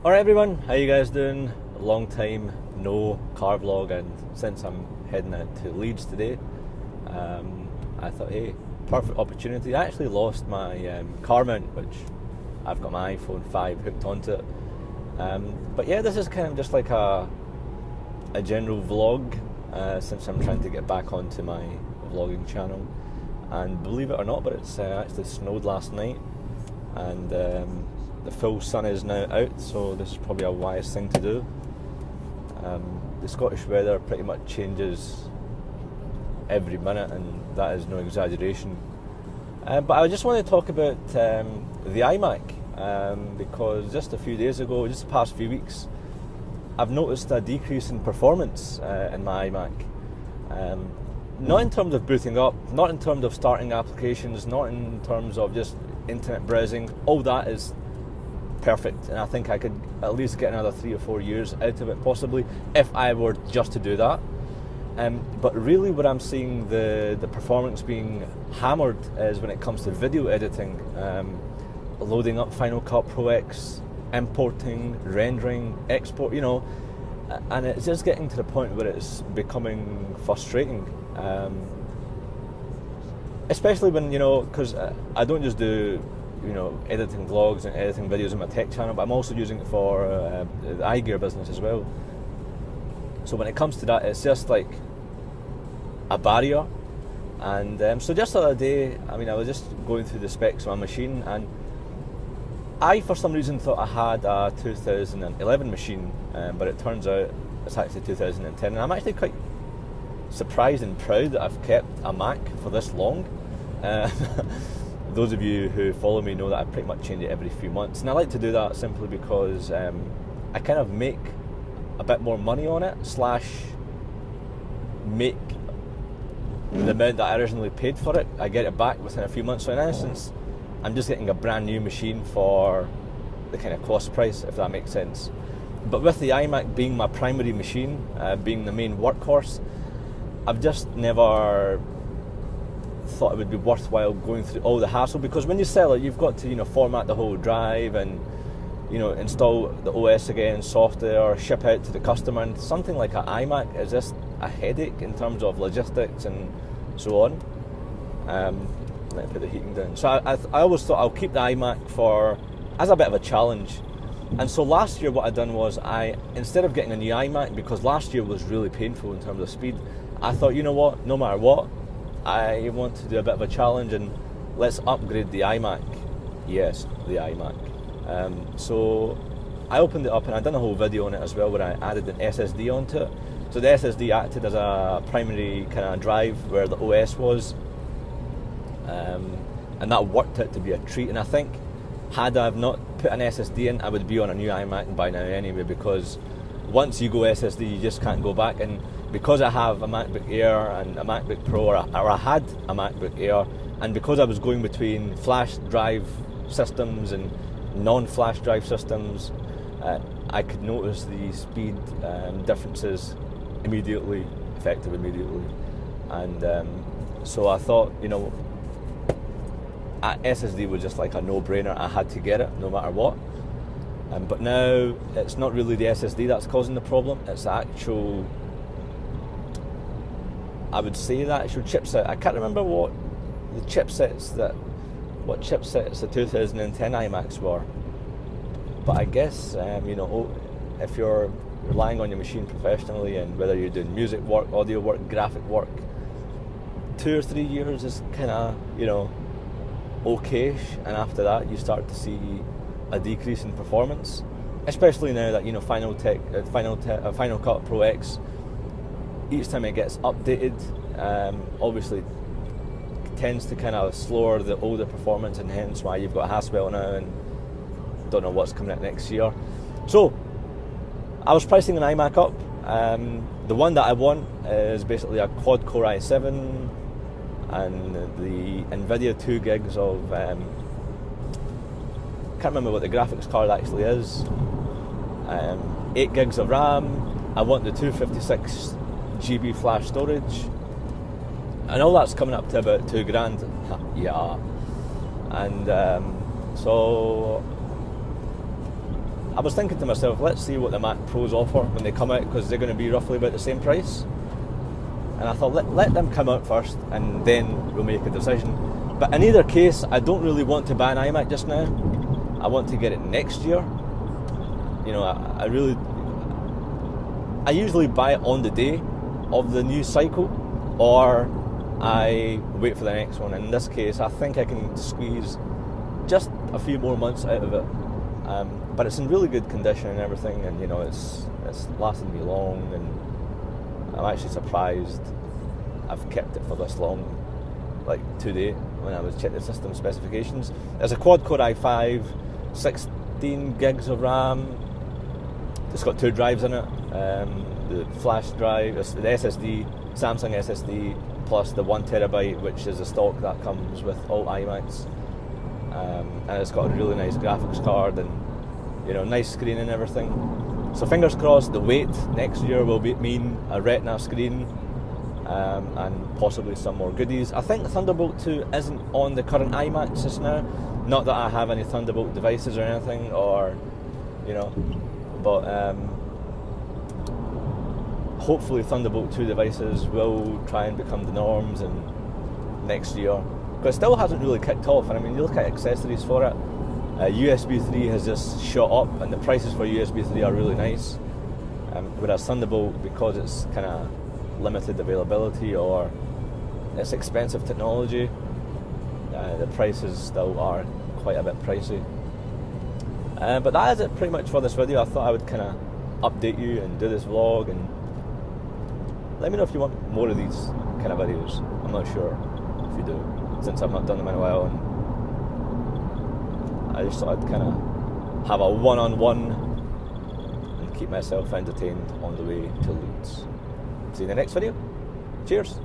Alright everyone, how you guys doing? A long time no car vlog, and since I'm heading out to Leeds today, I thought, hey, perfect opportunity. I actually lost my car mount, which I've got my iPhone 5 hooked onto it. But yeah, this is kind of just like a general vlog, since I'm trying to get back onto my vlogging channel. And believe it or not, but it's actually snowed last night, and the full sun is now out, so this is probably a wise thing to do. The Scottish weather pretty much changes every minute, and that is no exaggeration. But I just want to talk about the iMac, because just a few days ago, just the past few weeks, I've noticed a decrease in performance in my iMac. Not in terms of booting up, not in terms of starting applications, not in terms of just internet browsing. All that is perfect, and I think I could at least get another 3 or 4 years out of it, possibly, if I were just to do that. But really what I'm seeing the performance being hammered is when it comes to video editing, loading up Final Cut Pro X, importing, rendering, export, and it's just getting to the point where it's becoming frustrating. Especially when, because I don't just do editing vlogs and editing videos on my tech channel, but I'm also using it for the iGear business as well. So when it comes to that, it's just like a barrier. And so just the other day, I was just going through the specs of my machine, and I, for some reason, thought I had a 2011 machine, but it turns out it's actually 2010, and I'm actually quite surprised and proud that I've kept a Mac for this long. Those of you who follow me know that I pretty much change it every few months, and I like to do that simply because I kind of make a bit more money on it, / make the amount that I originally paid for it, I get it back within a few months. So in essence, I'm just getting a brand new machine for the kind of cost price, if that makes sense. But with the iMac being my primary machine, being the main workhorse, I've just never thought it would be worthwhile going through all the hassle, because when you sell it, you've got to format the whole drive and install the OS again, software, ship out to the customer, and something like an iMac is just a headache in terms of logistics and so on. Let me put the heating down. So I always thought I'll keep the iMac as a bit of a challenge. And so last year what I done was, instead of getting a new iMac, because last year was really painful in terms of speed, I thought, you know what, no matter what, I want to do a bit of a challenge, and let's upgrade the iMac. Yes, the iMac. So I opened it up, and I done a whole video on it as well, where I added an SSD onto it. So the SSD acted as a primary kind of drive where the OS was, and that worked out to be a treat. And I think had I have not put an SSD in, I would be on a new iMac by now anyway, because once you go SSD, you just can't go back. And because I have a MacBook Air and a MacBook Pro, or I had a MacBook Air, and because I was going between flash drive systems and non-flash drive systems, I could notice the speed differences effective immediately. And so I thought, SSD was just like a no-brainer. I had to get it no matter what. But now it's not really the SSD that's causing the problem, it's the actual, I would say, the actual chipset. I can't remember what chipsets the 2010 iMacs were, but I guess if you're relying on your machine professionally, and whether you're doing music work, audio work, graphic work, 2 or 3 years is kind of okayish, and after that you start to see a decrease in performance, especially now that Final Cut Pro X, each time it gets updated, obviously tends to kind of slower the older performance, and hence why you've got Haswell now, and don't know what's coming out next year. So I was pricing an iMac up. The one that I want is basically a quad-core i7, and the NVIDIA 2 gigs of, can't remember what the graphics card actually is, 8 gigs of RAM. I want the 256 GB flash storage, and all that's coming up to about $2,000. Yeah. And so I was thinking to myself, let's see what the Mac Pros offer when they come out, because they're going to be roughly about the same price. And I thought, let them come out first, and then we'll make a decision. But in either case, I don't really want to buy an iMac just now. I want to get it next year. You know, I usually buy it on the day of the new cycle, or I wait for the next one. In this case, I think I can squeeze just a few more months out of it. But it's in really good condition and everything, and you know, it's lasted me long, and I'm actually surprised I've kept it for this long. Like today, when I was checking the system specifications, there's a quad-core i5, 16 gigs of RAM. It's got 2 drives in it. The flash drive, the SSD, Samsung SSD, plus the 1 terabyte, which is the stock that comes with all iMacs. And it's got a really nice graphics card, and you know, nice screen and everything. So fingers crossed, the weight next year will mean a Retina screen, and possibly some more goodies. I think Thunderbolt 2 isn't on the current iMacs just now. Not that I have any Thunderbolt devices or anything, or you know, but hopefully Thunderbolt 2 devices will try and become the norms in next year. But it still hasn't really kicked off, and I mean, you look at accessories for it. USB 3 has just shot up, and the prices for USB 3 are really nice. Whereas Thunderbolt, because it's kind of limited availability or it's expensive technology, the prices still are quite a bit pricey. But that is it pretty much for this video. I thought I would kind of update you and do this vlog, and let me know if you want more of these kind of videos. I'm not sure if you do, since I've not done them in a while, and I just thought I'd kind of have a one-on-one and keep myself entertained on the way to Leeds. See you in the next video. Cheers.